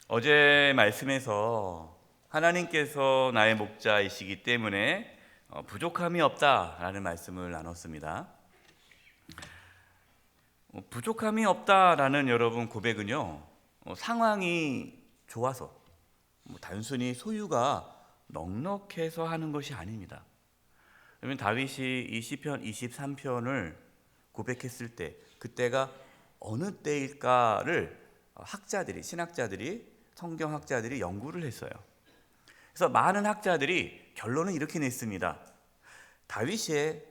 어제 말씀에서 하나님께서 나의 목자이시기 때문에 부족함이 없다라는 말씀을 나눴습니다. 부족함이 없다라는 여러분 고백은요, 상황이 좋아서 단순히 소유가 넉넉해서 하는 것이 아닙니다. 그러면 다윗이 이 시편 23편을 고백했을 때 그때가 어느 때일까를 신학자들이 성경학자들이 연구를 했어요. 그래서 많은 학자들이 결론을 이렇게 냈습니다. 다윗의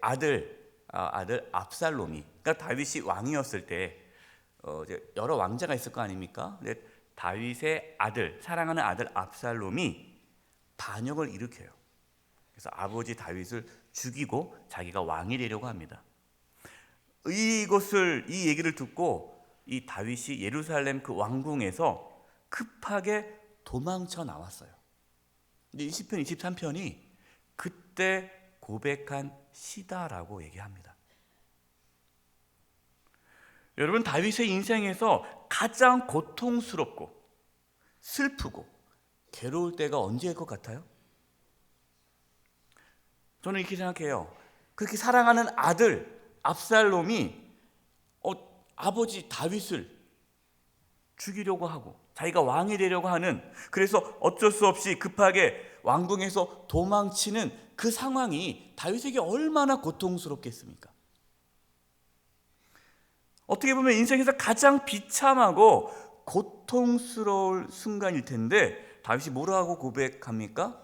아들 압살롬이, 그러니까 다윗이 왕이었을 때 이제 여러 왕자가 있을 거 아닙니까? 근데 다윗의 사랑하는 아들 압살롬이 반역을 일으켜요. 그래서 아버지 다윗을 죽이고 자기가 왕이 되려고 합니다. 이 얘기를 듣고 이 다윗이 예루살렘 그 왕궁에서 급하게 도망쳐 나왔어요. 근데 이 시편 23편이 그때 고백한 시다라고 얘기합니다. 여러분, 다윗의 인생에서 가장 고통스럽고 슬프고 괴로울 때가 언제일 것 같아요? 저는 이렇게 생각해요. 그렇게 사랑하는 아들 압살롬이 아버지 다윗을 죽이려고 하고 자기가 왕이 되려고 하는, 그래서 어쩔 수 없이 급하게 왕궁에서 도망치는 그 상황이 다윗에게 얼마나 고통스럽겠습니까? 어떻게 보면 인생에서 가장 비참하고 고통스러울 순간일 텐데 다윗이 뭐라고 고백합니까?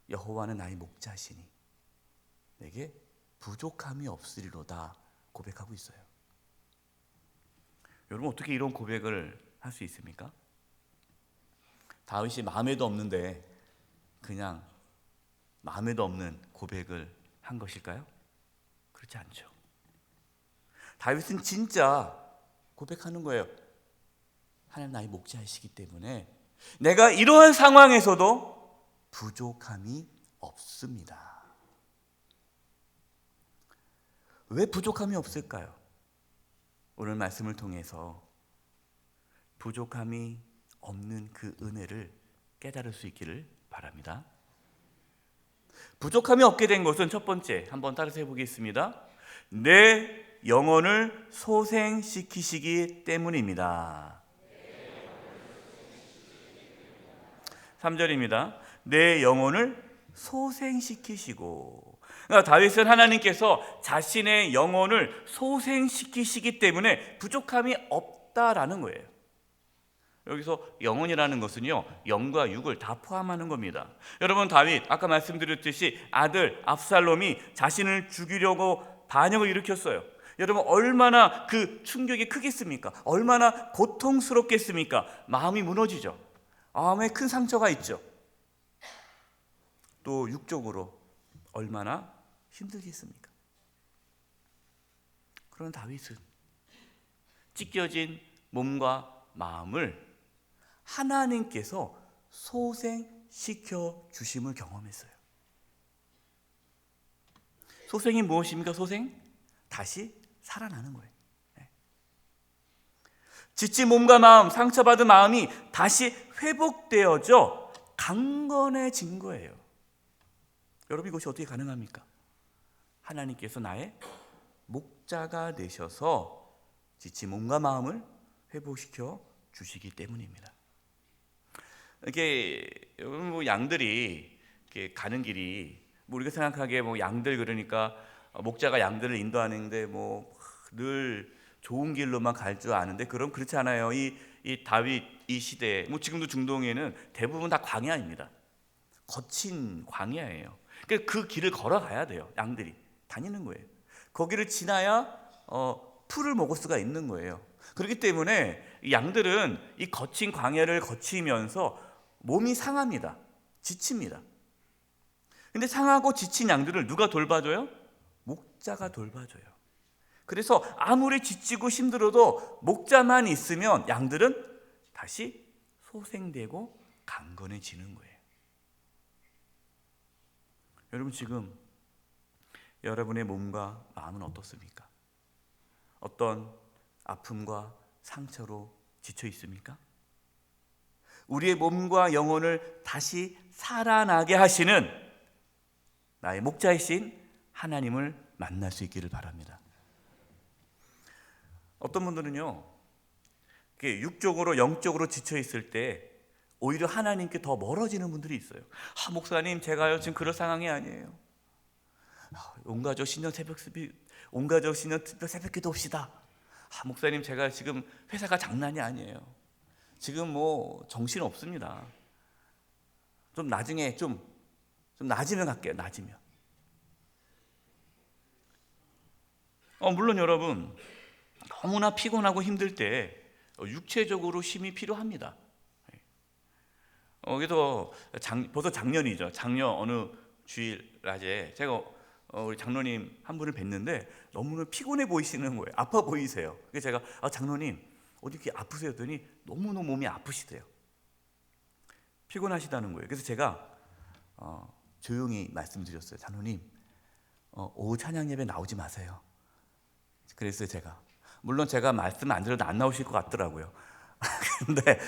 여호와는 나의 목자시니 내게 부족함이 없으리로다 고백하고 있어요. 여러분, 어떻게 이런 고백을 할 수 있습니까? 다윗이 마음에도 없는데 그냥 마음에도 없는 고백을 한 것일까요? 그렇지 않죠. 다윗은 진짜 고백하는 거예요. 하나님 나의 목자이시기 때문에 내가 이러한 상황에서도 부족함이 없습니다. 왜 부족함이 없을까요? 오늘 말씀을 통해서 부족함이 없는 그 은혜를 깨달을 수 있기를 바랍니다. 부족함이 없게 된 것은 첫 번째, 한번 따라서 해보겠습니다. 내 영혼을 소생시키시기 때문입니다. 3절입니다. 내 영혼을 소생시키시고. 그러니까 다윗은 하나님께서 자신의 영혼을 소생시키시기 때문에 부족함이 없다라는 거예요. 여기서 영혼이라는 것은요, 영과 육을 다 포함하는 겁니다. 여러분, 다윗 아까 말씀드렸듯이 아들 압살롬이 자신을 죽이려고 반역을 일으켰어요. 여러분, 얼마나 그 충격이 크겠습니까? 얼마나 고통스럽겠습니까? 마음이 무너지죠. 마음에 큰 상처가 있죠. 또 육적으로 얼마나 힘들겠습니까? 그런 다윗은 찢겨진 몸과 마음을 하나님께서 소생시켜 주심을 경험했어요. 소생이 무엇입니까? 소생? 다시 살아나는 거예요. 지친 몸과 마음, 상처받은 마음이 다시 회복되어져 강건해진 거예요. 여러분, 이것이 어떻게 가능합니까? 하나님께서 나의 목자가 되셔서 지친 몸과 마음을 회복시켜 주시기 때문입니다. 이렇게 양들이 이렇게 가는 길이 우리가 생각하기에 양들, 그러니까 목자가 양들을 인도하는데 늘 좋은 길로만 갈 줄 아는데 그렇지 않아요. 이 다윗 이 시대에 지금도 중동에는 대부분 다 광야입니다. 거친 광야예요. 그 길을 걸어가야 돼요. 양들이 다니는 거예요. 거기를 지나야 풀을 먹을 수가 있는 거예요. 그렇기 때문에 양들은 이 거친 광야를 거치면서 몸이 상합니다. 지칩니다. 근데 상하고 지친 양들을 누가 돌봐줘요? 목자가 돌봐줘요. 그래서 아무리 지치고 힘들어도 목자만 있으면 양들은 다시 소생되고 강건해지는 거예요. 여러분, 지금 여러분의 몸과 마음은 어떻습니까? 어떤 아픔과 상처로 지쳐 있습니까? 우리의 몸과 영혼을 다시 살아나게 하시는 나의 목자이신 하나님을 만날 수 있기를 바랍니다. 어떤 분들은요, 육적으로 영적으로 지쳐 있을 때 오히려 하나님께 더 멀어지는 분들이 있어요. 목사님, 제가요 지금 그럴 상황이 아니에요. 온 가족 신년 새벽 새벽기도 합시다. 목사님, 제가 지금 회사가 장난이 아니에요. 지금 뭐 정신 없습니다. 좀 나중에 좀 낮으면 갈게요. 낮으면. 물론 여러분, 너무나 피곤하고 힘들 때 육체적으로 힘이 필요합니다. 그래서 벌써 작년이죠. 작년 어느 주일 낮에 제가 우리 장로님 한 분을 뵀는데 너무나 피곤해 보이시는 거예요. 아파 보이세요. 그래서 제가 장로님 어디 이렇게 아프세요? 했더니 너무너무 몸이 아프시대요. 피곤하시다는 거예요. 그래서 제가 조용히 말씀드렸어요. 장로님, 오후 찬양 예배 나오지 마세요. 그랬어요. 제가 물론 제가 말씀 안 드려도 안 나오실 것 같더라고요. 근데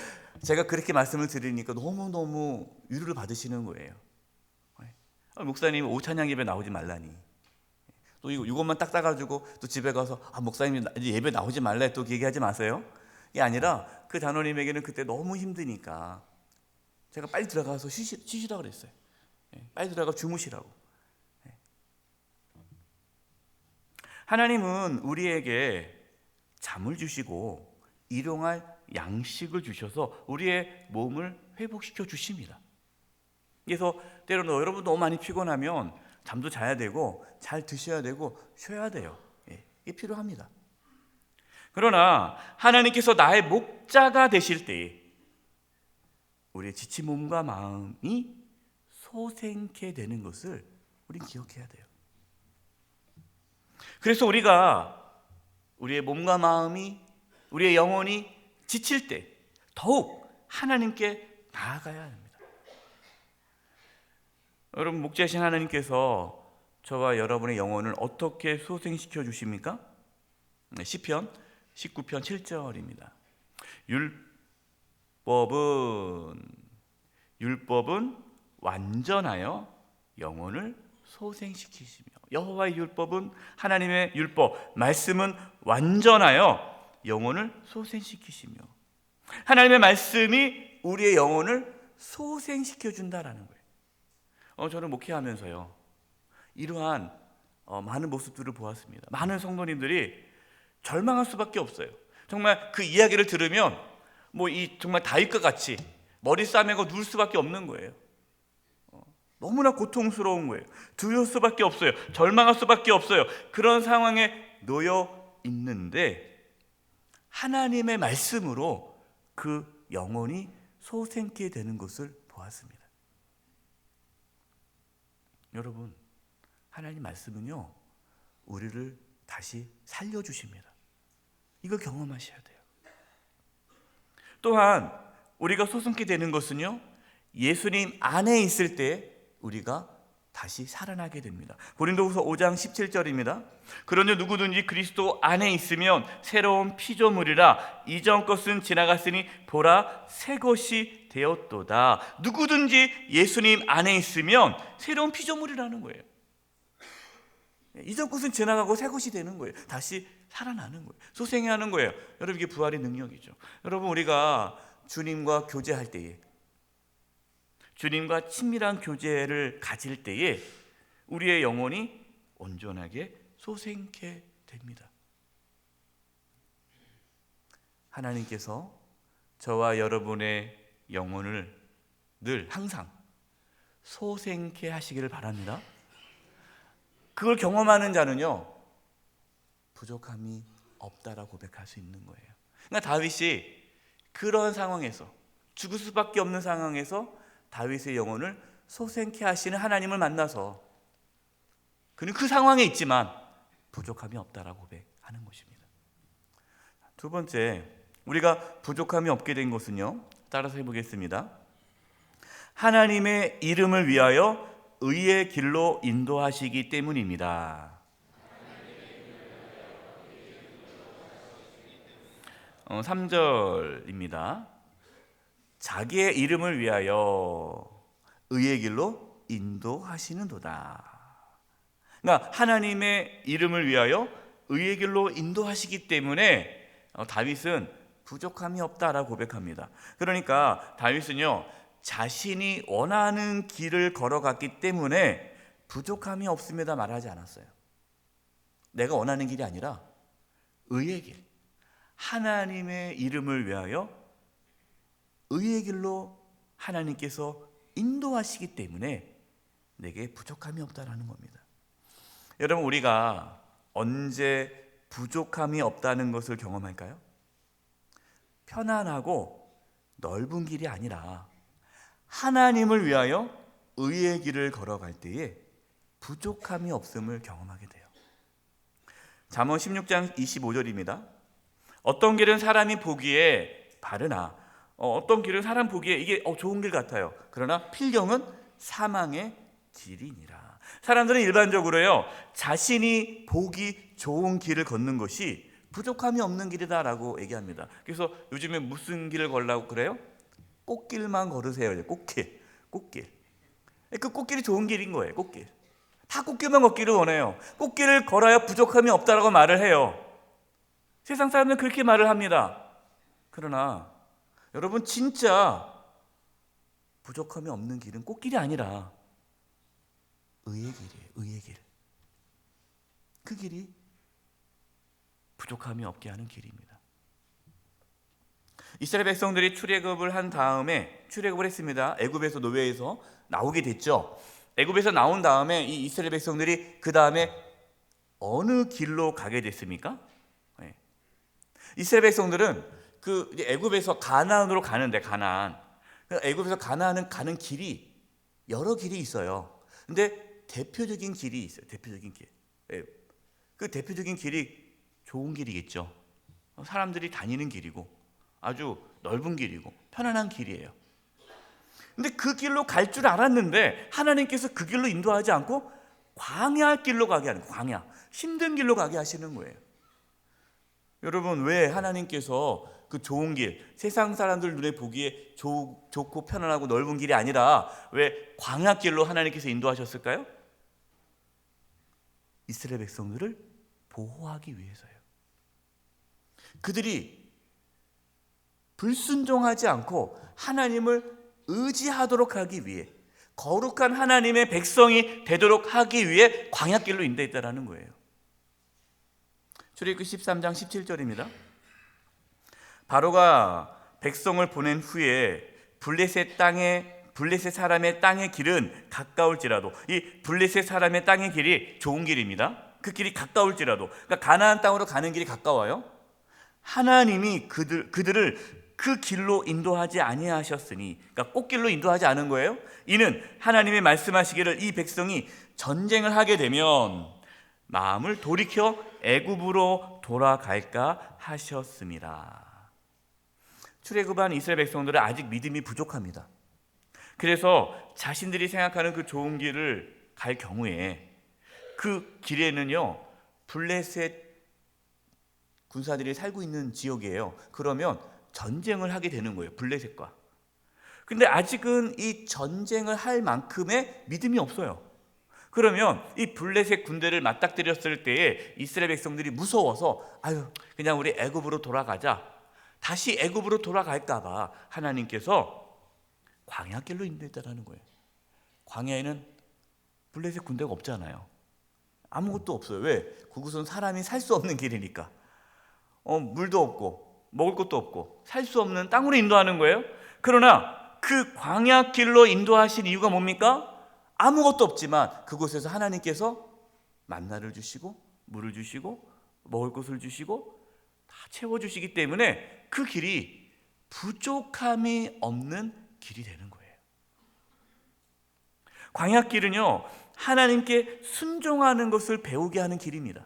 제가 그렇게 말씀을 드리니까 너무너무 위로를 받으시는 거예요. 목사님, 오후 찬양 예배 나오지 말라니. 또 이것만 딱 따가지고 또 집에 가서 목사님 이제 예배 나오지 말래 또 얘기하지 마세요. 이게 아니라 그 장로님에게는 그때 너무 힘드니까 제가 빨리 들어가서 쉬시라고 그랬어요. 빨리 들어가 주무시라고. 하나님은 우리에게 잠을 주시고 일용할 양식을 주셔서 우리의 몸을 회복시켜 주십니다. 그래서 때로는 여러분 너무 많이 피곤하면 잠도 자야 되고 잘 드셔야 되고 쉬어야 돼요. 이게 필요합니다. 그러나 하나님께서 나의 목자가 되실 때에 우리의 지친 몸과 마음이 소생케 되는 것을 우리는 기억해야 돼요. 그래서 우리의 몸과 마음이, 우리의 영혼이 지칠 때 더욱 하나님께 나아가야 합니다. 여러분, 목자이신 하나님께서 저와 여러분의 영혼을 어떻게 소생시켜 주십니까? 시편 19편 7절입니다. 율법은 완전하여 영혼을 소생시키시며, 여호와의 율법은, 하나님의 율법 말씀은 완전하여 영혼을 소생시키시며, 하나님의 말씀이 우리의 영혼을 소생시켜 준다라는 거예요. 저는 목회하면서요 이러한 많은 모습들을 보았습니다. 많은 성도님들이 절망할 수밖에 없어요. 정말 그 이야기를 들으면 정말 다윗과 같이 머리 싸매고 누울 수밖에 없는 거예요. 너무나 고통스러운 거예요. 두려울 수밖에 없어요. 절망할 수밖에 없어요. 그런 상황에 놓여 있는데 하나님의 말씀으로 그 영혼이 소생케 되는 것을 보았습니다. 여러분, 하나님 말씀은요 우리를 다시 살려주십니다. 이걸 경험하셔야 돼요. 또한 우리가 소생케 되는 것은요 예수님 안에 있을 때 우리가 다시 살아나게 됩니다. 고린도후서 5장 17절입니다. 그러니 누구든지 그리스도 안에 있으면 새로운 피조물이라, 이전 것은 지나갔으니 보라 새 것이 되었도다. 누구든지 예수님 안에 있으면 새로운 피조물이라는 거예요. 이전 것은 지나가고 새 것이 되는 거예요. 다시 살아나는 거예요. 소생하는 거예요. 여러분, 이게 부활의 능력이죠. 여러분, 우리가 주님과 교제할 때에, 주님과 친밀한 교제를 가질 때에 우리의 영혼이 온전하게 소생케 됩니다. 하나님께서 저와 여러분의 영혼을 늘 항상 소생케 하시기를 바랍니다. 그걸 경험하는 자는요 부족함이 없다라고 고백할 수 있는 거예요. 그러니까 다윗이 그런 상황에서, 죽을 수밖에 없는 상황에서 다윗의 영혼을 소생케 하시는 하나님을 만나서 그는 그 상황에 있지만 부족함이 없다라고 고백하는 것입니다. 두 번째, 우리가 부족함이 없게 된 것은요, 따라서 해보겠습니다. 하나님의 이름을 위하여 의의 길로 인도하시기 때문입니다. 3절입니다. 자기의 이름을 위하여 의의 길로 인도하시는도다. 그러니까 하나님의 이름을 위하여 의의 길로 인도하시기 때문에 다윗은 부족함이 없다라고 고백합니다. 그러니까 다윗은요, 자신이 원하는 길을 걸어갔기 때문에 부족함이 없습니다 말하지 않았어요. 내가 원하는 길이 아니라 의의 길, 하나님의 이름을 위하여 의의 길로 하나님께서 인도하시기 때문에 내게 부족함이 없다라는 겁니다. 여러분, 우리가 언제 부족함이 없다는 것을 경험할까요? 편안하고 넓은 길이 아니라 하나님을 위하여 의의 길을 걸어갈 때에 부족함이 없음을 경험하게 돼요. 잠언 16장 25절입니다. 어떤 길은 사람이 보기에 바르나 어떤 길은 사람 보기에 이게 좋은 길 같아요. 그러나 필경은 사망의 길이니라. 사람들은 일반적으로요, 자신이 보기 좋은 길을 걷는 것이 부족함이 없는 길이다라고 얘기합니다. 그래서 요즘에 무슨 길을 걸라고 그래요? 꽃길만 걸으세요. 꽃길. 그 꽃길이 좋은 길인 거예요. 꽃길. 다 꽃길만 걷기를 원해요. 꽃길을 걸어야 부족함이 없다라고 말을 해요. 세상 사람들은 그렇게 말을 합니다. 그러나 여러분, 진짜 부족함이 없는 길은 꽃길이 아니라 의의 길이에요. 의의 길. 그 길이 부족함이 없게 하는 길입니다. 이스라엘 백성들이 출애굽을 한 다음에 출애굽을 했습니다. 애굽에서, 노예에서 나오게 됐죠. 애굽에서 나온 다음에 이 이스라엘 백성들이 그 다음에 어느 길로 가게 됐습니까? 네. 이스라엘 백성들은 그 애굽에서 가나안으로 가는데, 가나안, 애굽에서 가나안은 가는 길이 여러 길이 있어요. 근데 대표적인 길이 있어요. 대표적인 길. 네. 그 대표적인 길이 좋은 길이겠죠. 사람들이 다니는 길이고 아주 넓은 길이고 편안한 길이에요. 근데 그 길로 갈 줄 알았는데 하나님께서 그 길로 인도하지 않고 광야 길로 가게 하는 거예요. 광야, 힘든 길로 가게 하시는 거예요. 여러분, 왜 하나님께서 그 좋은 길, 세상 사람들 눈에 보기에 좋고 편안하고 넓은 길이 아니라 왜 광야 길로 하나님께서 인도하셨을까요? 이스라엘 백성들을 보호하기 위해서요. 그들이 불순종하지 않고 하나님을 의지하도록 하기 위해, 거룩한 하나님의 백성이 되도록 하기 위해 광야길로 인도했다라는 거예요. 출애굽기 13장 17절입니다. 바로가 백성을 보낸 후에 블레셋 사람의 땅의 길은 가까울지라도, 이 블레셋 사람의 땅의 길이 좋은 길입니다. 그 길이 가까울지라도, 그러니까 가나안 땅으로 가는 길이 가까워요. 하나님이 그들을 그 길로 인도하지 아니하셨으니, 그러니까 꽃길로 인도하지 않은 거예요. 이는 하나님이 말씀하시기를 이 백성이 전쟁을 하게 되면 마음을 돌이켜 애굽으로 돌아갈까 하셨습니다. 출애굽한 이스라엘 백성들은 아직 믿음이 부족합니다. 그래서 자신들이 생각하는 그 좋은 길을 갈 경우에 그 길에는요, 블레셋 군사들이 살고 있는 지역이에요. 그러면 전쟁을 하게 되는 거예요, 블레셋과. 근데 아직은 이 전쟁을 할 만큼의 믿음이 없어요. 그러면 이 블레셋 군대를 맞닥뜨렸을 때에 이스라엘 백성들이 무서워서 그냥 우리 애굽으로 돌아가자, 다시 애굽으로 돌아갈까 봐 하나님께서 광야길로 인도했다라는 거예요. 광야에는 블레셋 군대가 없잖아요. 아무것도 없어요. 왜? 그곳은 사람이 살 수 없는 길이니까. 물도 없고 먹을 것도 없고 살 수 없는 땅으로 인도하는 거예요. 그러나 그 광야길로 인도하신 이유가 뭡니까? 아무것도 없지만 그곳에서 하나님께서 만나를 주시고 물을 주시고 먹을 것을 주시고 다 채워주시기 때문에 그 길이 부족함이 없는 길이 되는 거예요. 광야길은요, 하나님께 순종하는 것을 배우게 하는 길입니다.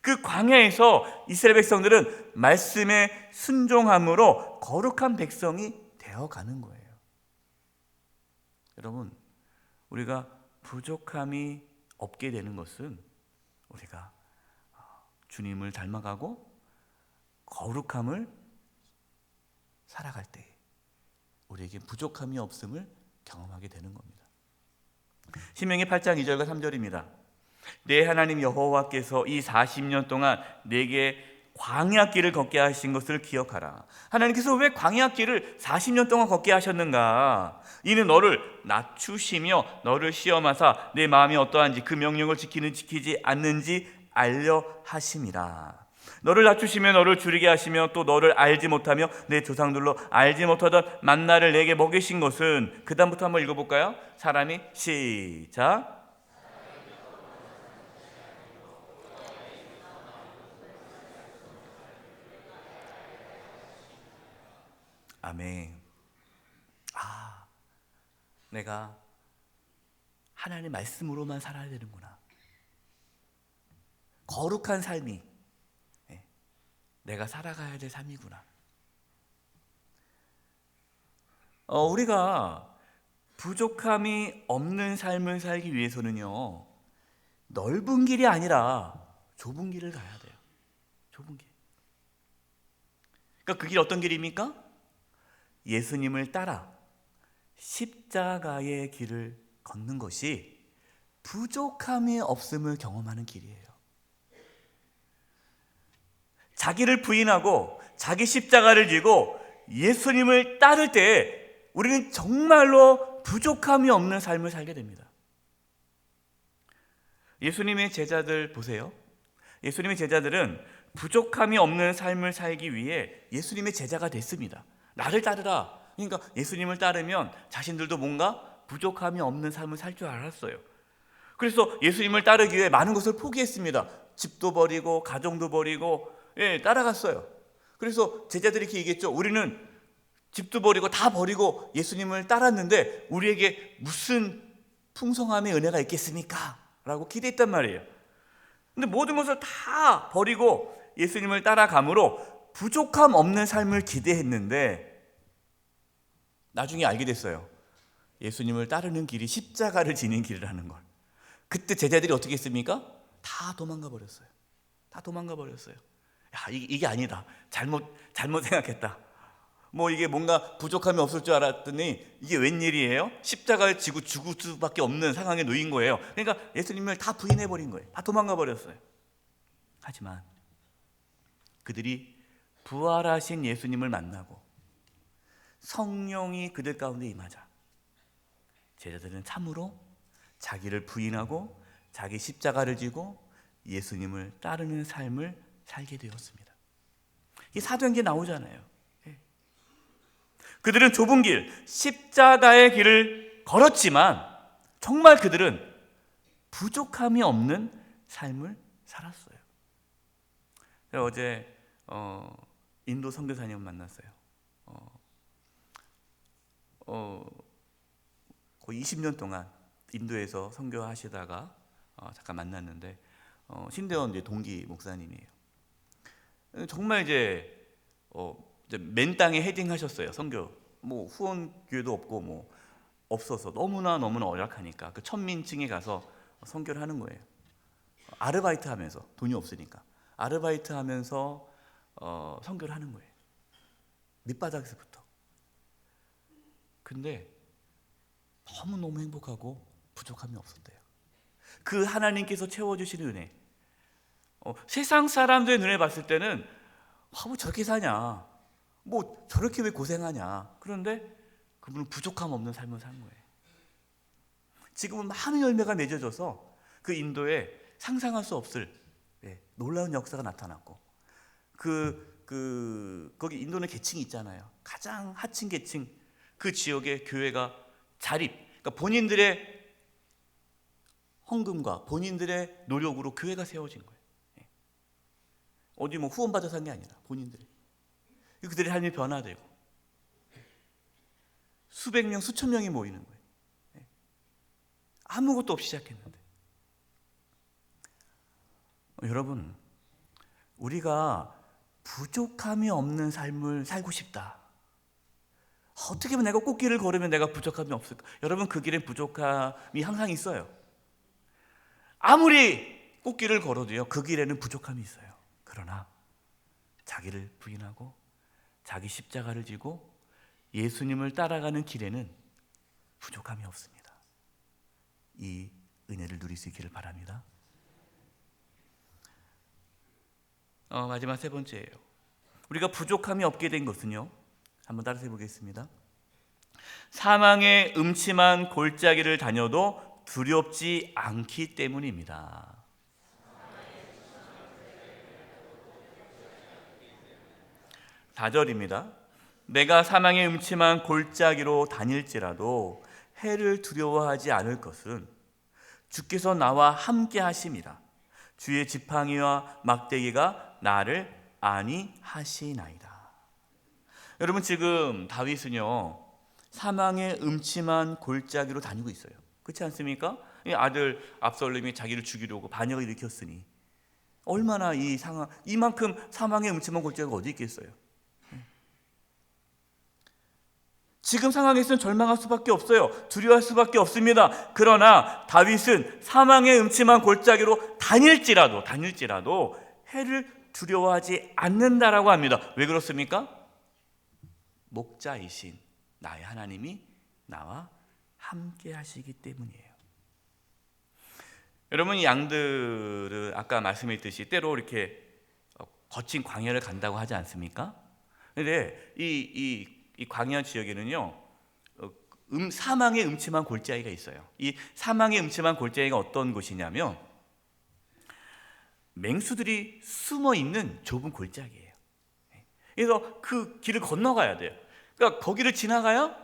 그 광야에서 이스라엘 백성들은 말씀에 순종함으로 거룩한 백성이 되어가는 거예요. 여러분, 우리가 부족함이 없게 되는 것은 우리가 주님을 닮아가고 거룩함을 살아갈 때 우리에게 부족함이 없음을 경험하게 되는 겁니다. 신명기 8장 2절과 3절입니다. 내 하나님 여호와께서 이 40년 동안 내게 광야길을 걷게 하신 것을 기억하라. 하나님께서 왜 광야길을 40년 동안 걷게 하셨는가? 이는 너를 낮추시며 너를 시험하사 내 마음이 어떠한지 그 명령을 지키지 않는지 알려 하심이라. 너를 낮추시며 너를 줄이게 하시며 또 너를 알지 못하며 내 조상들로 알지 못하던 만나를 내게 먹이신 것은, 그 다음부터 한번 읽어볼까요? 사람이 시작. 아멘. 내가 하나님의 말씀으로만 살아야 되는구나. 거룩한 삶이 내가 살아가야 될 삶이구나. 우리가 부족함이 없는 삶을 살기 위해서는요, 넓은 길이 아니라 좁은 길을 가야 돼요. 좁은 길. 그러니까 그 길 어떤 길입니까? 예수님을 따라 십자가의 길을 걷는 것이 부족함이 없음을 경험하는 길이에요. 자기를 부인하고 자기 십자가를 지고 예수님을 따를 때 우리는 정말로 부족함이 없는 삶을 살게 됩니다. 예수님의 제자들 보세요. 예수님의 제자들은 부족함이 없는 삶을 살기 위해 예수님의 제자가 됐습니다. 나를 따르라. 그러니까 예수님을 따르면 자신들도 뭔가 부족함이 없는 삶을 살 줄 알았어요. 그래서 예수님을 따르기 위해 많은 것을 포기했습니다. 집도 버리고 가정도 버리고 따라갔어요. 그래서 제자들이 이렇게 얘기했죠. 우리는 집도 버리고 다 버리고 예수님을 따랐는데 우리에게 무슨 풍성함의 은혜가 있겠습니까? 라고 기대했단 말이에요. 근데 모든 것을 다 버리고 예수님을 따라감으로 부족함 없는 삶을 기대했는데 나중에 알게 됐어요. 예수님을 따르는 길이 십자가를 지는 길이라는 걸. 그때 제자들이 어떻게 했습니까? 다 도망가 버렸어요. 다 도망가 버렸어요. 야, 이게 아니다. 잘못 생각했다. 뭐 이게 뭔가 부족함이 없을 줄 알았더니 이게 웬일이에요? 십자가를 지고 죽을 수밖에 없는 상황에 놓인 거예요. 그러니까 예수님을 다 부인해 버린 거예요. 다 도망가 버렸어요. 하지만 그들이 부활하신 예수님을 만나고 성령이 그들 가운데 임하자 제자들은 참으로 자기를 부인하고 자기 십자가를 지고 예수님을 따르는 삶을 살게 되었습니다. 이게 사도행전에 나오잖아요. 그들은 좁은 길, 십자가의 길을 걸었지만 정말 그들은 부족함이 없는 삶을 살았어요. 제가 어제 인도 선교사님을 만났어요. 거의 20년 동안 인도에서 선교하시다가 잠깐 만났는데 신대원 이제 동기 목사님이에요. 정말 이제 맨 땅에 헤딩하셨어요. 선교 뭐 후원 교회도 없고 뭐 없어서 너무나 열악하니까 그 천민층에 가서 선교를 하는 거예요. 아르바이트 하면서 돈이 없으니까 아르바이트 하면서 선교를 하는 거예요. 밑바닥에서부터. 근데 너무너무 행복하고 부족함이 없었대요. 그 하나님께서 채워주시는 은혜. 세상 사람들의 눈에 봤을 때는 뭐 저렇게 사냐, 뭐 저렇게 왜 고생하냐. 그런데 그분은 부족함 없는 삶을 산 거예요. 지금은 많은 열매가 맺어져서 그 인도에 상상할 수 없을 놀라운 역사가 나타났고 거기 인도는 계층이 있잖아요. 가장 하층 계층 그 지역의 교회가 자립, 그러니까 본인들의 헌금과 본인들의 노력으로 교회가 세워진 거예요. 어디 뭐 후원받아서 한 게 아니라 본인들이. 그들의 삶이 변화되고 수백 명, 수천 명이 모이는 거예요. 아무것도 없이 시작했는데. 여러분, 우리가 부족함이 없는 삶을 살고 싶다. 어떻게 하면 내가 꽃길을 걸으면 내가 부족함이 없을까? 여러분, 그 길엔 부족함이 항상 있어요. 아무리 꽃길을 걸어도요, 그 길에는 부족함이 있어요. 그러나 자기를 부인하고 자기 십자가를 지고 예수님을 따라가는 길에는 부족함이 없습니다. 이 은혜를 누릴 수 있기를 바랍니다. 마지막 세 번째예요. 우리가 부족함이 없게 된 것은요, 한번 따라서 해보겠습니다. 사망의 음침한 골짜기를 다녀도 두렵지 않기 때문입니다. 4절입니다. 내가 사망의 음침한 골짜기로 다닐지라도 해를 두려워하지 않을 것은 주께서 나와 함께 하심이라. 주의 지팡이와 막대기가 나를 안위하시나이다. 여러분, 지금 다윗은요, 사망의 음침한 골짜기로 다니고 있어요. 그렇지 않습니까? 아들 압살롬이 자기를 죽이려고 반역을 일으켰으니 얼마나 이만큼 사망의 음침한 골짜기가 어디 있겠어요? 지금 상황에서는 절망할 수밖에 없어요. 두려워할 수밖에 없습니다. 그러나 다윗은 사망의 음침한 골짜기로 다닐지라도 해를 두려워하지 않는다라고 합니다. 왜 그렇습니까? 목자이신 나의 하나님이 나와 함께 하시기 때문이에요. 여러분, 이 양들은 아까 말씀했듯이 때로 이렇게 거친 광야를 간다고 하지 않습니까? 그런데 이 광야 지역에는요, 사망의 음침한 골짜기가 있어요. 이 사망의 음침한 골짜기가 어떤 곳이냐면 맹수들이 숨어 있는 좁은 골짜기예요. 그래서 그 길을 건너가야 돼요. 그러니까 거기를 지나가야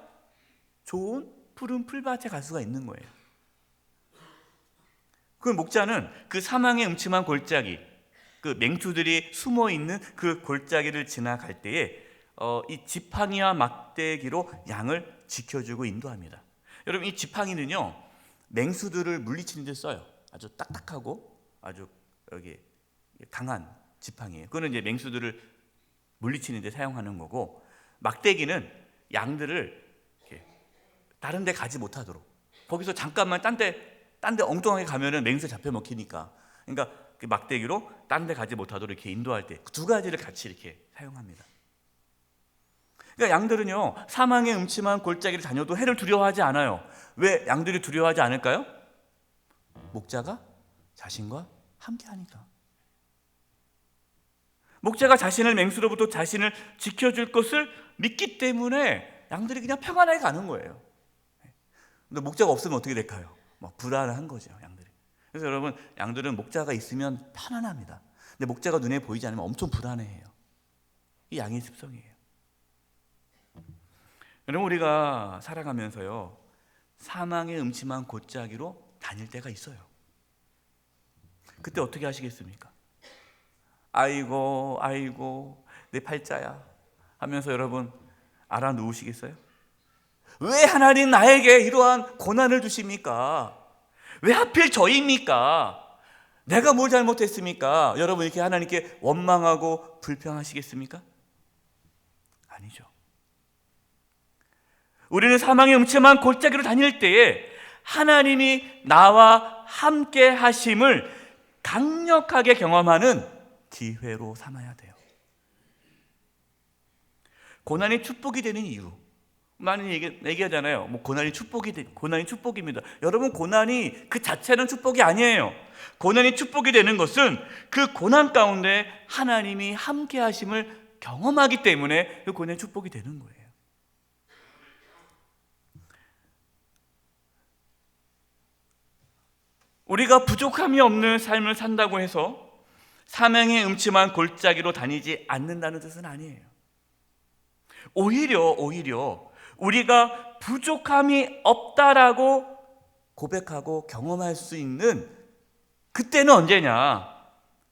좋은 푸른 풀밭에 갈 수가 있는 거예요. 그 목자는 그 사망의 음침한 골짜기, 그 맹수들이 숨어 있는 그 골짜기를 지나갈 때에 이 지팡이와 막대기로 양을 지켜주고 인도합니다. 여러분, 이 지팡이는요, 맹수들을 물리치는 데 써요. 아주 딱딱하고 아주 여기 강한 지팡이에요. 그거는 이제 맹수들을 물리치는 데 사용하는 거고, 막대기는 양들을 이렇게 다른 데 가지 못하도록, 거기서 잠깐만 딴 데 엉뚱하게 가면은 맹수 잡혀 먹히니까, 그러니까 그 막대기로 딴 데 가지 못하도록 이렇게 인도할 때 두 가지를 같이 이렇게 사용합니다. 그러니까 양들은요, 사망의 음침한 골짜기를 다녀도 해를 두려워하지 않아요. 왜 양들이 두려워하지 않을까요? 목자가 자신과 함께 하니까. 목자가 자신을 맹수로부터 자신을 지켜줄 것을 믿기 때문에 양들이 그냥 평안하게 가는 거예요. 근데 목자가 없으면 어떻게 될까요? 불안한 거죠, 양들이. 그래서 여러분, 양들은 목자가 있으면 편안합니다. 근데 목자가 눈에 보이지 않으면 엄청 불안해해요. 이 양의 습성이에요. 여러분, 우리가 살아가면서요, 사망의 음침한 골짜기로 다닐 때가 있어요. 그때 어떻게 하시겠습니까? 아이고 내 팔자야 하면서 여러분 알아 누우시겠어요? 왜 하나님 나에게 이러한 고난을 주십니까? 왜 하필 저입니까? 내가 뭘 잘못했습니까? 여러분, 이렇게 하나님께 원망하고 불평하시겠습니까? 아니죠. 우리는 사망의 음침한 골짜기로 다닐 때에 하나님이 나와 함께 하심을 강력하게 경험하는 기회로 삼아야 돼요. 고난이 축복이 되는 이유, 많이 얘기하잖아요. 고난이 축복입니다. 여러분, 고난이 그 자체는 축복이 아니에요. 고난이 축복이 되는 것은 그 고난 가운데 하나님이 함께 하심을 경험하기 때문에 그 고난이 축복이 되는 거예요. 우리가 부족함이 없는 삶을 산다고 해서 사망의 음침한 골짜기로 다니지 않는다는 뜻은 아니에요. 오히려 우리가 부족함이 없다라고 고백하고 경험할 수 있는 그때는 언제냐?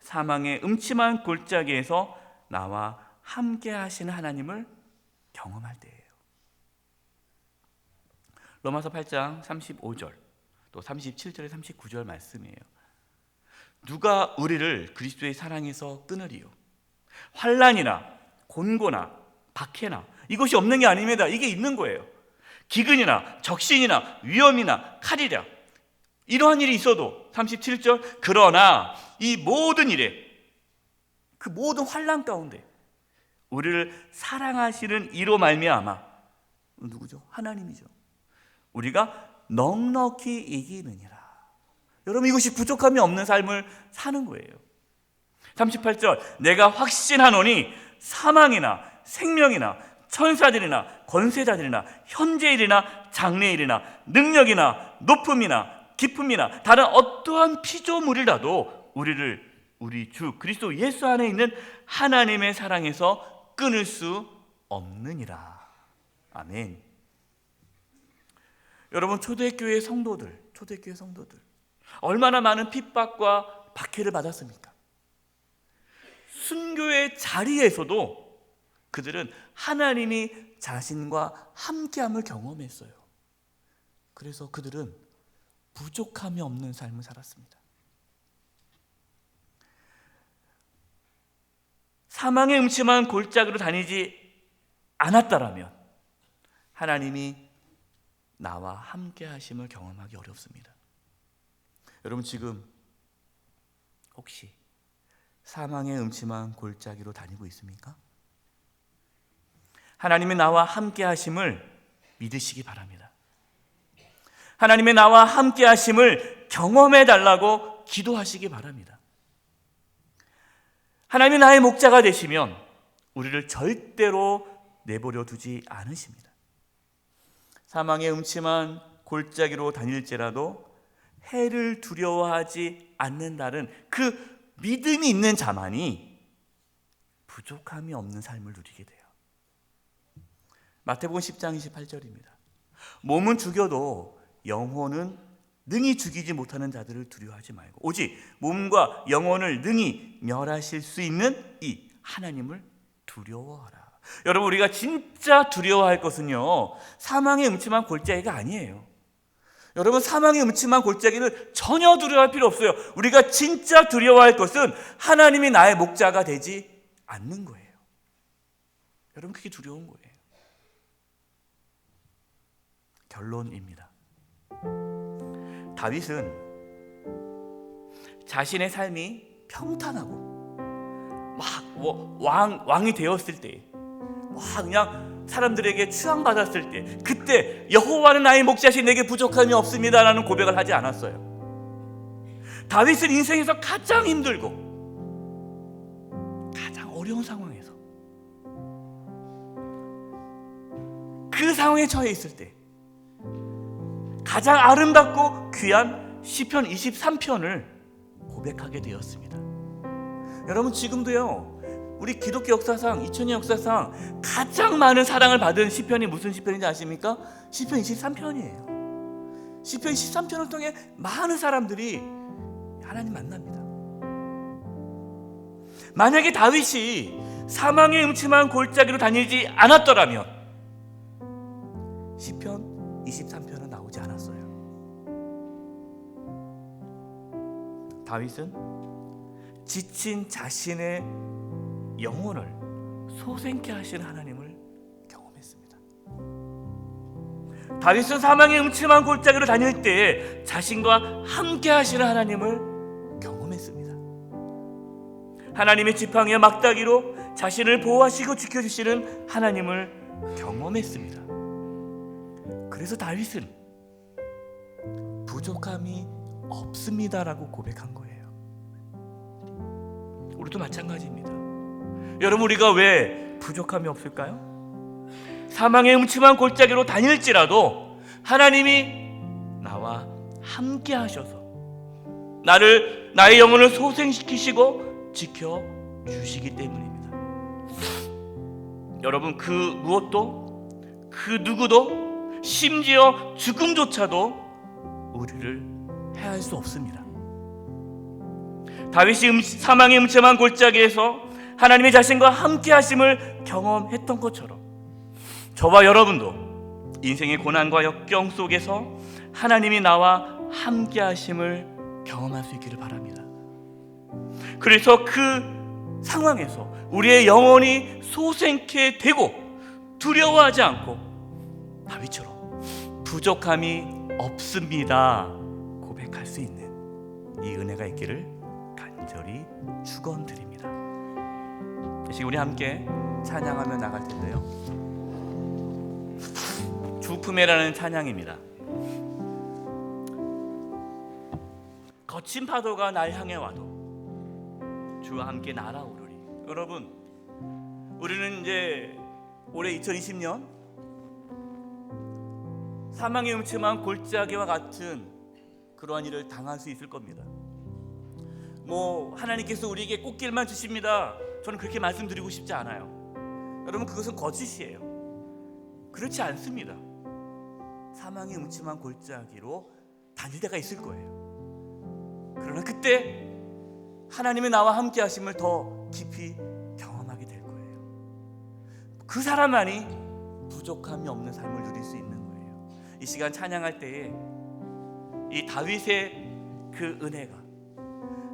사망의 음침한 골짜기에서 나와 함께 하시는 하나님을 경험할 때예요. 로마서 8장 35절 또 37절에 39절 말씀이에요. 누가 우리를 그리스도의 사랑에서 끊으리요? 환난이나 곤고나 박해나 이것이 없는 게 아닙니다. 이게 있는 거예요. 기근이나 적신이나 위험이나 칼이랴, 이러한 일이 있어도 37절, 그러나 이 모든 일에, 그 모든 환난 가운데 우리를 사랑하시는 이로 말미암아 누구죠? 하나님이죠. 우리가 넉넉히 이기느니라. 여러분, 이것이 부족함이 없는 삶을 사는 거예요. 38절, 내가 확신하노니 사망이나 생명이나 천사들이나 권세자들이나 현재일이나 장래일이나 능력이나 높음이나 깊음이나 다른 어떠한 피조물이라도 우리 주 그리스도 예수 안에 있는 하나님의 사랑에서 끊을 수 없느니라. 아멘. 여러분, 초대교회 성도들 얼마나 많은 핍박과 박해를 받았습니까? 순교의 자리에서도 그들은 하나님이 자신과 함께함을 경험했어요. 그래서 그들은 부족함이 없는 삶을 살았습니다. 사망의 음침한 골짜기로 다니지 않았다라면 하나님이 나와 함께 하심을 경험하기 어렵습니다. 여러분, 지금 혹시 사망의 음침한 골짜기로 다니고 있습니까? 하나님이 나와 함께 하심을 믿으시기 바랍니다. 하나님의 나와 함께 하심을 경험해 달라고 기도하시기 바랍니다. 하나님이 나의 목자가 되시면 우리를 절대로 내버려 두지 않으십니다. 사망의 음침한 골짜기로 다닐지라도 해를 두려워하지 않는다는 그 믿음이 있는 자만이 부족함이 없는 삶을 누리게 돼요. 마태복음 10장 28절입니다. 몸은 죽여도 영혼은 능히 죽이지 못하는 자들을 두려워하지 말고 오직 몸과 영혼을 능히 멸하실 수 있는 이 하나님을 두려워하라. 여러분, 우리가 진짜 두려워할 것은요, 사망의 음침한 골짜기가 아니에요. 여러분, 사망의 음침한 골짜기를 전혀 두려워할 필요 없어요. 우리가 진짜 두려워할 것은 하나님이 나의 목자가 되지 않는 거예요. 여러분, 그게 두려운 거예요. 결론입니다. 다윗은 자신의 삶이 평탄하고 막 왕이 되었을 때, 그냥 사람들에게 추앙받았을 때, 그때 여호와는 나의 목자시 내게 부족함이 없습니다라는 고백을 하지 않았어요. 다윗은 인생에서 가장 힘들고 가장 어려운 상황에서, 그 상황에 처해 있을 때 가장 아름답고 귀한 시편 23편을 고백하게 되었습니다. 여러분, 지금도요, 우리 기독교 역사상, 2000년 역사상 가장 많은 사랑을 받은 시편이 무슨 시편인지 아십니까? 시편 23편이에요. 시편 23편을 통해 많은 사람들이 하나님 만납니다. 만약에 다윗이 사망의 음침한 골짜기로 다니지 않았더라면 시편 23편은 나오지 않았어요. 다윗은 지친 자신의 영혼을 소생케 하시는 하나님을 경험했습니다. 다윗은 사망의 음침한 골짜기로 다닐 때 자신과 함께 하시는 하나님을 경험했습니다. 하나님의 지팡이와 막다기로 자신을 보호하시고 지켜주시는 하나님을 경험했습니다. 그래서 다윗은 부족함이 없습니다라고 고백한 거예요. 우리도 마찬가지입니다. 여러분, 우리가 왜 부족함이 없을까요? 사망의 음침한 골짜기로 다닐지라도 하나님이 나와 함께 하셔서 나의 영혼을 소생시키시고 지켜주시기 때문입니다. 여러분, 그 무엇도, 그 누구도, 심지어 죽음조차도 우리를 해할 수 없습니다. 다윗이 사망의 음침한 골짜기에서 하나님의 자신과 함께 하심을 경험했던 것처럼 저와 여러분도 인생의 고난과 역경 속에서 하나님이 나와 함께 하심을 경험할 수 있기를 바랍니다. 그래서 그 상황에서 우리의 영혼이 소생케 되고 두려워하지 않고 다윗처럼 부족함이 없습니다 고백할 수 있는 이 은혜가 있기를 간절히 축원드립니다. 다시 우리 함께 찬양하며 나갈 텐데요. 주품에라는 찬양입니다. 거친 파도가 날 향해 와도 주와 함께 날아오르리. 여러분, 우리는 이제 올해 2020년 사망의 음침한 골짜기와 같은 그러한 일을 당할 수 있을 겁니다. 하나님께서 우리에게 꽃길만 주십니다. 저는 그렇게 말씀드리고 싶지 않아요. 여러분, 그것은 거짓이에요. 그렇지 않습니다. 사망의 음침한 골짜기로 다닐 때가 있을 거예요. 그러나 그때 하나님의 나와 함께 하심을 더 깊이 경험하게 될 거예요. 그 사람만이 부족함이 없는 삶을 누릴 수 있는 거예요. 이 시간 찬양할 때에 이 다윗의 그 은혜가,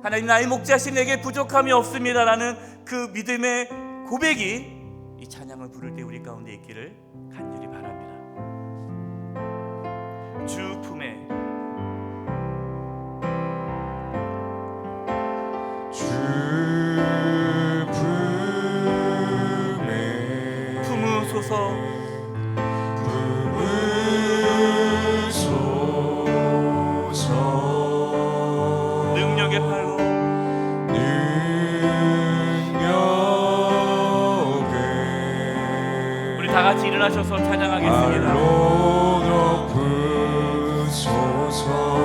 하나님 나의 목자신 내게 부족함이 없습니다라는 그 믿음의 고백이 이 찬양을 부를 때 우리 가운데 있기를 간절히 바랍니다. 주 품에 품으소서 능력의 팔로 우리 다 같이 일어나셔서 찬양하겠습니다.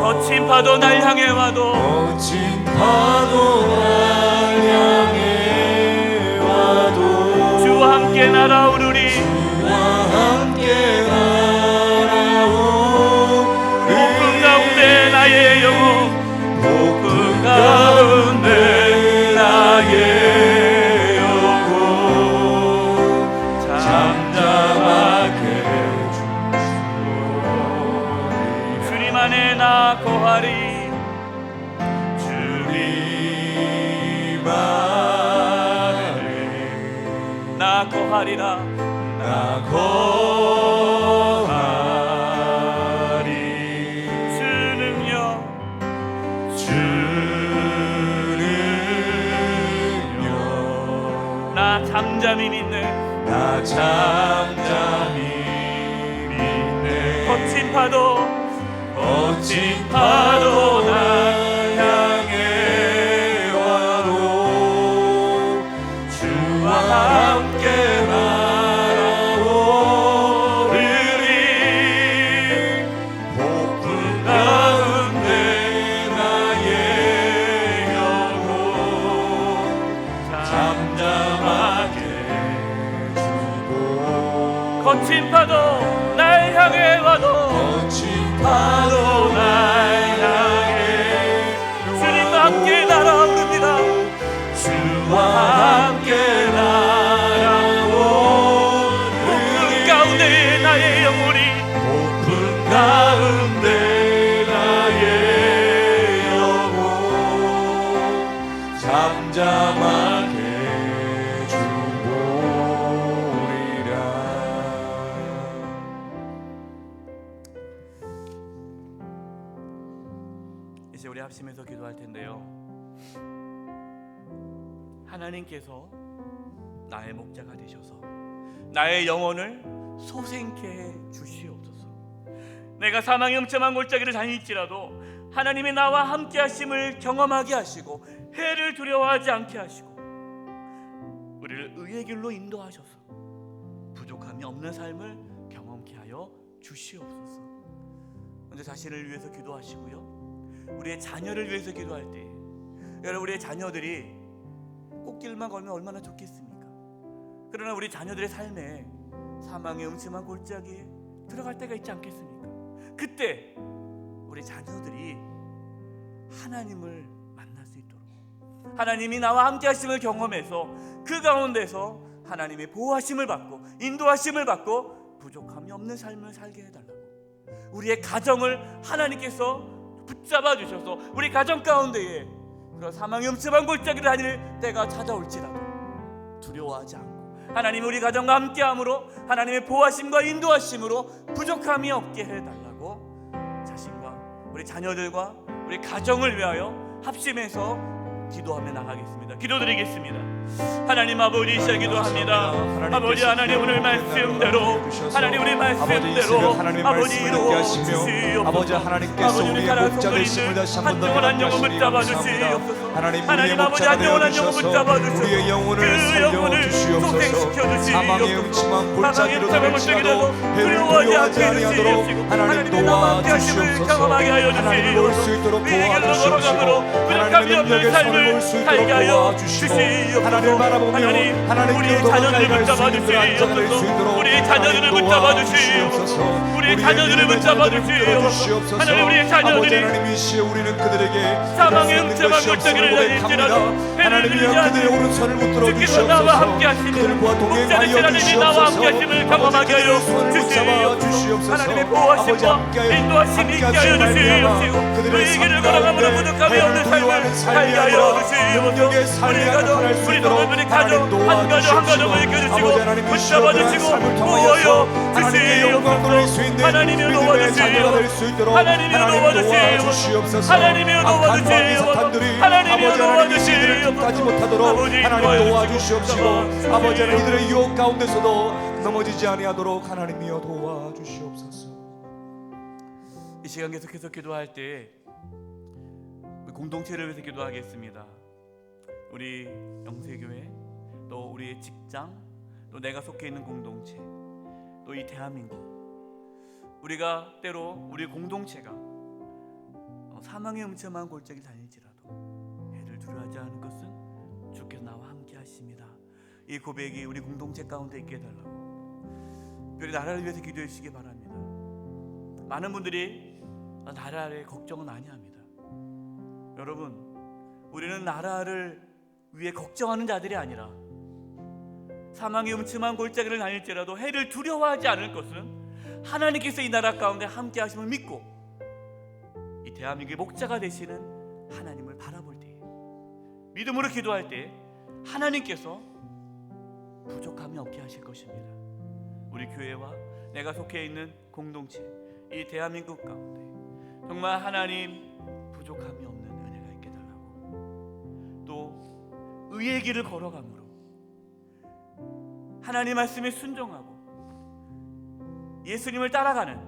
거친 파도 날 향해 와도 거친 파도 날 향해 와도 주와 함께 날아오르리. 주와 함께 날아오르리. 복음 가운데 나의 영혼, 복음 가운데 나의 영혼 잠잠하게 춤추리. 주님 안에 나 거하리. 주님 안에 나 거하리라. 나 거하리. 주는요 주는요 나 잠잠히 믿네. 나 잠잠히 믿네. 거친 파도 거친 파도 날 향해 와도 주와 함께 날아오르리. 복음 가운데 나의 영혼 잠잠하게 주고. 거친 파도 날 향해 와도 거친 파도 날 향해 주님과 함께 날아오릅니다. 주와 함께 날아오르리. 복음 가운데 나의 영혼이 복음 가운데 나의 영혼 잠잠하게 주보리라. 이제 우리 합심해서 기도할 텐데요. 하나님께서 나의 목자가 되셔서 나의 영혼을 소생케 해 주시옵소서. 내가 사망의 음침한 골짜기를 다닐지라도 하나님이 나와 함께 하심을 경험하게 하시고 해를 두려워하지 않게 하시고 우리를 의의 길로 인도하셔서 부족함이 없는 삶을 경험케 하여 주시옵소서. 먼저 자신을 위해서 기도하시고요, 우리의 자녀를 위해서 기도할 때, 여러분, 우리의 자녀들이 꽃길만 걸면 얼마나 좋겠습니까? 그러나 우리 자녀들의 삶에 사망의 음침한 골짜기에 들어갈 때가 있지 않겠습니까? 그때 우리 자녀들이 하나님을 만날 수 있도록, 하나님이 나와 함께 하심을 경험해서 그 가운데서 하나님의 보호하심을 받고 인도하심을 받고 부족함이 없는 삶을 살게 해달라고, 우리의 가정을 하나님께서 붙잡아 주셔서 우리 가정 가운데에 그런 사망의 음침한 골짜기를 다닐 때가 찾아올지라도 두려워하지 않고 하나님 우리 가정과 함께함으로 하나님의 보호하심과 인도하심으로 부족함이 없게 해달라고 자신과 우리 자녀들과 우리 가정을 위하여 합심해서 기도하며 나가겠습니다. 기도드리겠습니다. 하나님 아버지 시작기도 합니다. 아버지 하나님 오늘 말씀대로 하나님 우리 말씀대로 아버지 이루어 주시옵소서. 아버지 하나님께서 우리의 목자 되심을 다시 한 번 더 한 영혼을 붙잡아 주시옵소서. 하나님 아버지 한 영혼 한 영혼 붙잡아 주셔서 우리의 영혼을 살려 주시옵소서. 사망의 음침한 골짜기로 들을지라도 해를 두려워하지 아니하도록 하나님 도와주시옵소서. 하나님 올 수 있도록 도와주시옵시고 하나님의 능력의 손을 올 수 있도록 도와주시고 하나님을 바라보며 하나님께로 자녀들을 붙잡아 주시옵소서. 우리의 자녀들을 붙잡아 주시옵소서. 우리의 자녀들을 붙잡아 주시옵소서. 하나님 우리의 자녀들이 하나님 이 시에 우리는 그들에게 사망의 음침한 골짜기를 달릴지라도 하나님이여 그들의 오른손을 붙들어 주시옵소서. 그들과 동행하여 주시옵소서. 경험하게 하여 주시옵소서. 하나님의 보호하심과 인도하심이 있게 하여 주시옵시고 그의 길을 걸어가므로 부족함이 없는 삶을 살게 하여 주시옵소서. 우리 가정, 우리 동물들의 가정 한 가정을 이끌어주시고 붙잡아 주시고 보호하여 주시옵소서. 하나님이여 도와주시옵소서. 하나님이여 도와주시옵소서. 하나님이여 도와주시옵소서. 하나님이여 도와주시옵소서. 하지 못하도록 하나님 도와주시옵시고 아버지 하나님 이들의 유혹 가운데서도 넘어지지 아니하도록 하나님이여 도와주시옵소서. 이 시간 계속해서 기도할 때 공동체를 위해서 기도하겠습니다. 우리 영세교회 또 우리의 직장 또 내가 속해 있는 공동체 또 이 대한민국 우리가 때로 우리 공동체가 사망의 음침한 골짜기를 다닐지라도 해를 두려워하지 않은 것은 주께서 나와 함께 하십니다. 이 고백이 우리 공동체 가운데 있게 해달라고 우리 나라를 위해서 기도해 주시기 바랍니다. 많은 분들이 나라에 걱정은 많이 합니다. 여러분 우리는 나라를 위해 걱정하는 자들이 아니라 사망의 음침한 골짜기를 다닐지라도 해를 두려워하지 않을 것은 하나님께서 이 나라 가운데 함께 하심을 믿고 이 대한민국의 목자가 되시는 하나님을 바라볼 때 믿음으로 기도할 때 하나님께서 부족함이 없게 하실 것입니다. 우리 교회와 내가 속해 있는 공동체 이 대한민국 가운데 정말 하나님 부족함이 없는 은혜가 있게 달라고 또 의의 길을 걸어감으로 하나님 말씀에 순종하고 예수님을 따라가는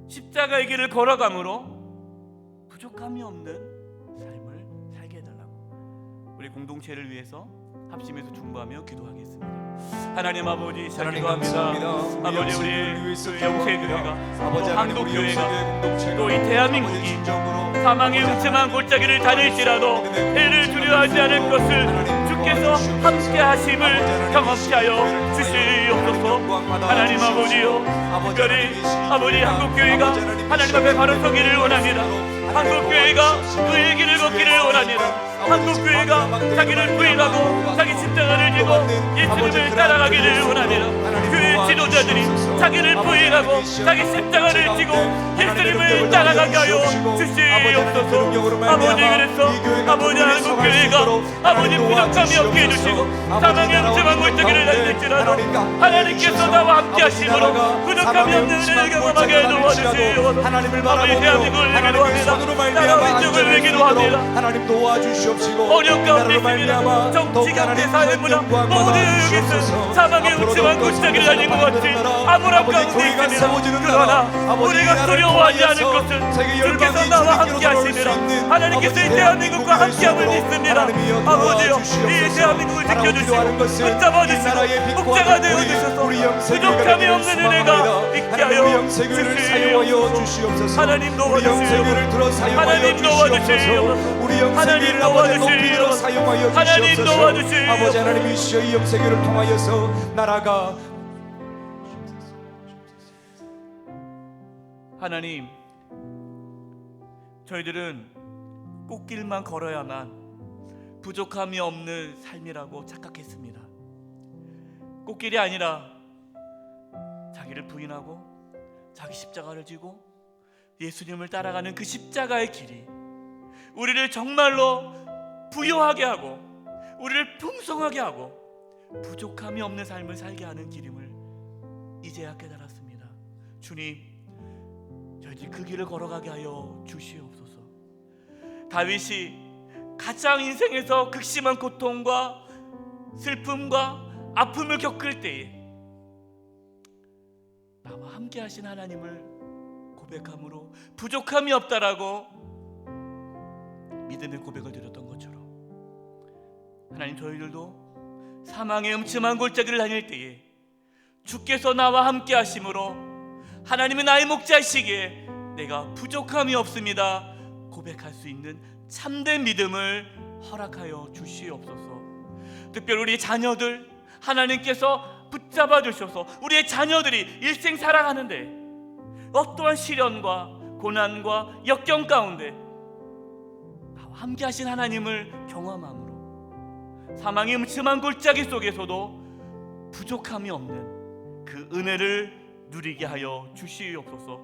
십자가의 길을 걸어감으로 부족함이 없는 삶을 살게 해달라고 우리 공동체를 위해서 합심해서 중보하며 기도하겠습니다. 하나님 아버지 기도합니다. 아버지 우리 영세교회가 또 한국교회가 또 이 대한민국이 사망의 음침한 골짜기를 다닐지라도 해를 두려워하지 않을 것을 주께서 함께 하심을 경험케 하여 주시옵소서. 하나님 아버지요 특별히 아버지 한국교회가 하나님 앞에 바로 서기를 원합니다. 한국교회가 의의 길을 걷기를 원합니다. 한국교회가 자기를 부인하고 자기 십자가를 지고 예수님을 따라가기를 원합니다. 교회 지도자들이 자기를 부인하고 자기 십자가를 지고 예수님을 따라가게 하여 주시옵소서. 아버지 그래서 아버지 한국교회가 아버지 부족함이 없게 해주시고 사망의 음침한 골짜기를 달릴지라도 하나님께서 나와 함께 하심으로 부족함이 없는 은혜를 경험하게 도와주시옵소서. 아버지 대한민국을 위해 기도합니다. 나라 민족을 위해 기도합니다. 하나님 도와주시옵시고 어려운 가운데 있습니다. 정치, 경제, 사회, 문화 모두 여기서 사망의 음침한 골짜기를 달린 것 같이 암울한 가운데 있습니다. 그러나 우리가 두려워하지 않을 것은 주께서 나와 함께 하시느라 하나님께서 이 대한민국과 함께함을 믿습니다. 아버지여 이 대한민국을 지켜주시고 붙잡아주시고 목자가 되어주셔서 부족함이 없는 은혜가 있게 하여 주시옵소서. 하나님 도와주시옵소서. 하나님 도와주시옵소서. 우리 영세교를 나와 높이도록 사용하여 주시옵소서. 아버지 하나님 이 시의 영세교를 통하여서 나라가 하나님 저희들은 꽃길만 걸어야만 부족함이 없는 삶이라고 착각했습니다. 꽃길이 아니라 자기를 부인하고 자기 십자가를 지고 예수님을 따라가는 그 십자가의 길이 우리를 정말로 부유하게 하고 우리를 풍성하게 하고 부족함이 없는 삶을 살게 하는 길임을 이제야 깨달았습니다. 주님 저희들이 그 길을 걸어가게 하여 주시옵소서. 다윗이 가장 인생에서 극심한 고통과 슬픔과 아픔을 겪을 때에 나와 함께 하신 하나님을 고백함으로 부족함이 없다라고 믿음의 고백을 드렸던 것처럼 하나님, 저희들도 사망의 음침한 골짜기를 다닐 때에 주께서 나와 함께 하심으로 하나님은 나의 목자이시기에 내가 부족함이 없습니다 고백할 수 있는 참된 믿음을 허락하여 주시옵소서. 특별히 우리 자녀들 하나님께서 붙잡아 주셔서 우리의 자녀들이 일생 살아가는데 어떠한 시련과 고난과 역경 가운데 나와 함께 하신 하나님을 경험함으로 사망의 음침한 골짜기 속에서도 부족함이 없는 그 은혜를 누리게 하여 주시옵소서.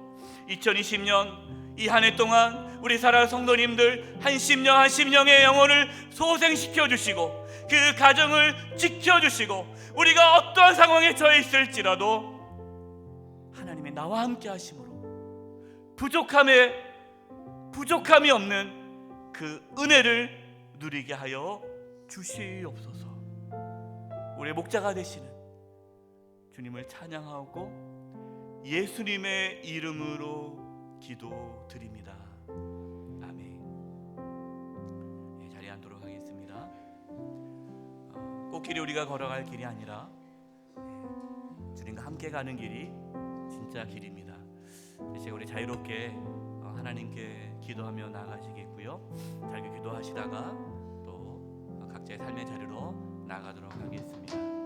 2020년 이 한 해 동안 우리 사랑하는 성도님들 한 심령의 영혼을 소생시켜 주시고 그 가정을 지켜주시고 우리가 어떠한 상황에 처해 있을지라도 하나님의 나와 함께 하심으로 부족함이 없는 그 은혜를 누리게 하여 주시옵소서. 우리의 목자가 되시는 주님을 찬양하고 예수님의 이름으로 기도드립니다. 아멘. 네, 자리에 앉도록 하겠습니다. 꽃길이 우리가 걸어갈 길이 아니라 주님과 함께 가는 길이 진짜 길입니다. 이제 우리 자유롭게 하나님께 기도하며 나아가시겠고요. 자유롭게 기도하시다가 또 각자의 삶의 자리로 나가도록 하겠습니다.